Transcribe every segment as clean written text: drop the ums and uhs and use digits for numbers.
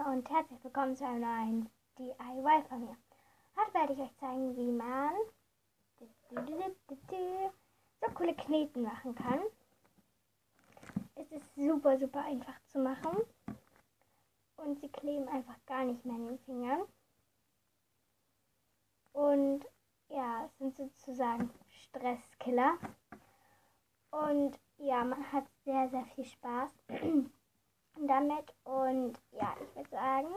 und herzlich willkommen zu einem neuen DIY von mir. Heute werde ich euch zeigen, wie man so coole Kneten machen kann. Es ist super einfach zu machen und sie kleben einfach gar nicht mehr an den Fingern. Und ja, es sind sozusagen Stresskiller. Und ja, man hat sehr viel Spaß damit. Und ja, ich würde sagen,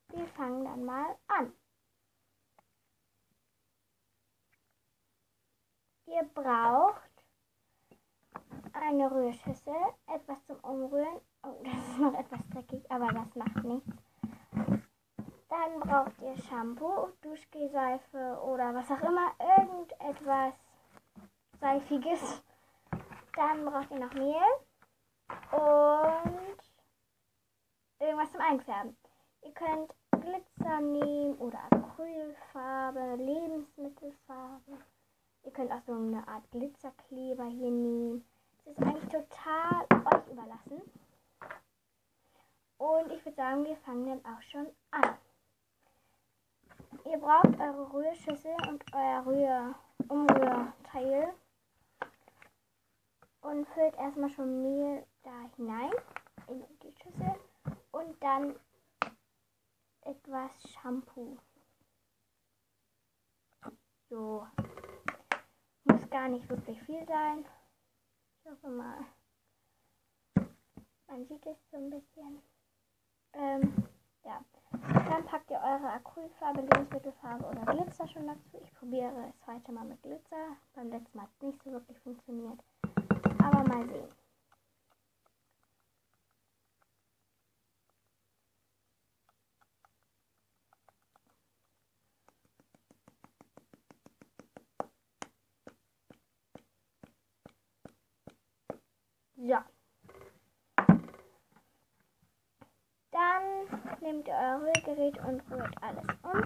wir fangen dann mal an. Ihr braucht eine Rührschüssel, etwas zum Umrühren. Oh, das ist noch etwas dreckig, aber das macht nichts. Dann braucht ihr Shampoo, Duschgelseife oder was auch immer, irgendetwas Seifiges. Dann braucht ihr noch Mehl und irgendwas zum Einfärben. Ihr könnt Glitzer nehmen oder Acrylfarbe, Lebensmittelfarbe. Ihr könnt auch so eine Art Glitzerkleber hier nehmen. Es ist eigentlich total euch überlassen. Und ich würde sagen, wir fangen dann auch schon an. Ihr braucht eure Rührschüssel und euer Umrührteil. Und füllt erstmal schon Mehl da hinein in die Schüssel. Und dann etwas Shampoo. So. Muss gar nicht wirklich viel sein. Ich hoffe mal, man sieht es so ein bisschen. Ja. Dann packt ihr eure Acrylfarbe, Lebensmittelfarbe oder Glitzer schon dazu. Ich probiere das zweite Mal mit Glitzer. Beim letzten Mal hat es nicht so wirklich funktioniert. Aber mal sehen. So. Dann nehmt ihr euer Rührgerät und rührt alles um.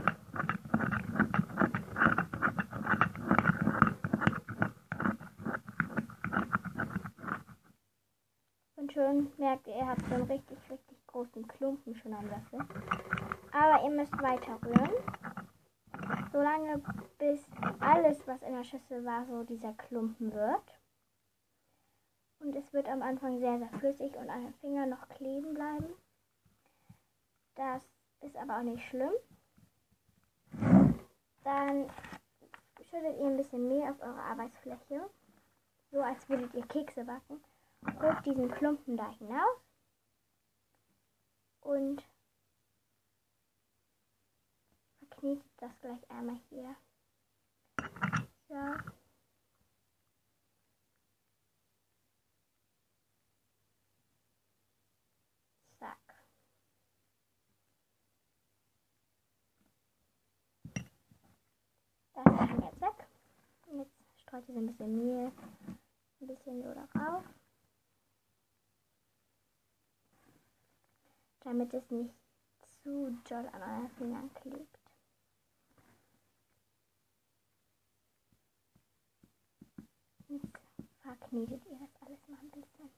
Und schon merkt ihr, ihr habt so einen richtig großen Klumpen schon am Löffel. Aber ihr müsst weiter rühren. Solange bis alles, was in der Schüssel war, so dieser Klumpen wird. Und es wird am Anfang sehr flüssig und an den Fingern noch kleben bleiben. Das ist aber auch nicht schlimm. Dann schüttet ihr ein bisschen Mehl auf eure Arbeitsfläche. So als würdet ihr Kekse backen. Rührt diesen Klumpen da hinaus. Und verknetet das gleich einmal hier. So. Zack. Das ist schon jetzt weg. Und jetzt streut ihr so ein bisschen Mehl, ein bisschen so darauf. Damit es nicht zu doll an euren Fingern klebt. Jetzt verknetet ihr das alles mal ein bisschen.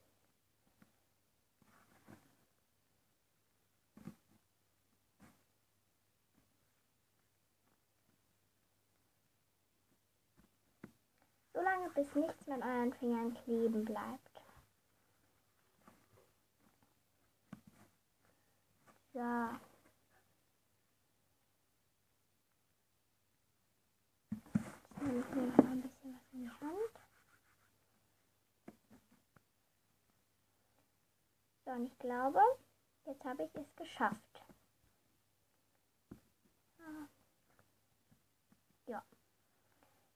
Solange bis nichts mit euren Fingern kleben bleibt. So. Jetzt nehme ich mir noch mal ein bisschen was in die Hand. So, und ich glaube, jetzt habe ich es geschafft. Ja.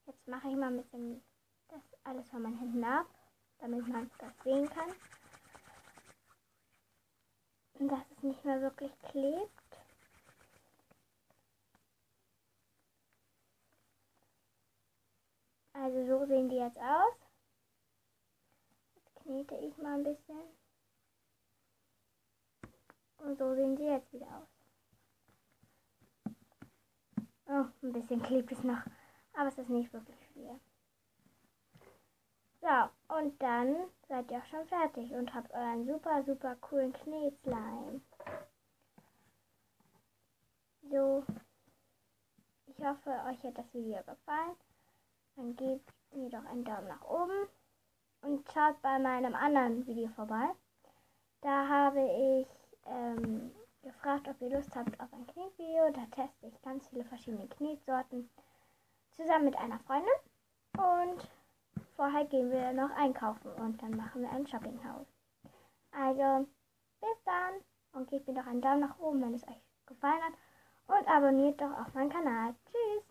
Jetzt mache ich mal ein bisschen das alles von meinen Händen ab, damit man das sehen kann. Und dass es nicht mehr wirklich klebt. Also so sehen die jetzt aus. Jetzt knete ich mal ein bisschen. Und so sehen sie jetzt wieder aus. Oh, ein bisschen klebt es noch. Aber es ist nicht wirklich viel. So, und dann seid ihr auch schon fertig und habt euren super coolen Knetslime. So, ich hoffe, euch hat das Video gefallen. Dann gebt mir doch einen Daumen nach oben und schaut bei meinem anderen Video vorbei. Da habe ich gefragt, ob ihr Lust habt auf ein Knetvideo. Da teste ich ganz viele verschiedene Knetsorten zusammen mit einer Freundin. Und vorher gehen wir noch einkaufen und dann machen wir ein Shoppinghaul. Also, bis dann und gebt mir doch einen Daumen nach oben, wenn es euch gefallen hat. Und abonniert doch auch meinen Kanal. Tschüss!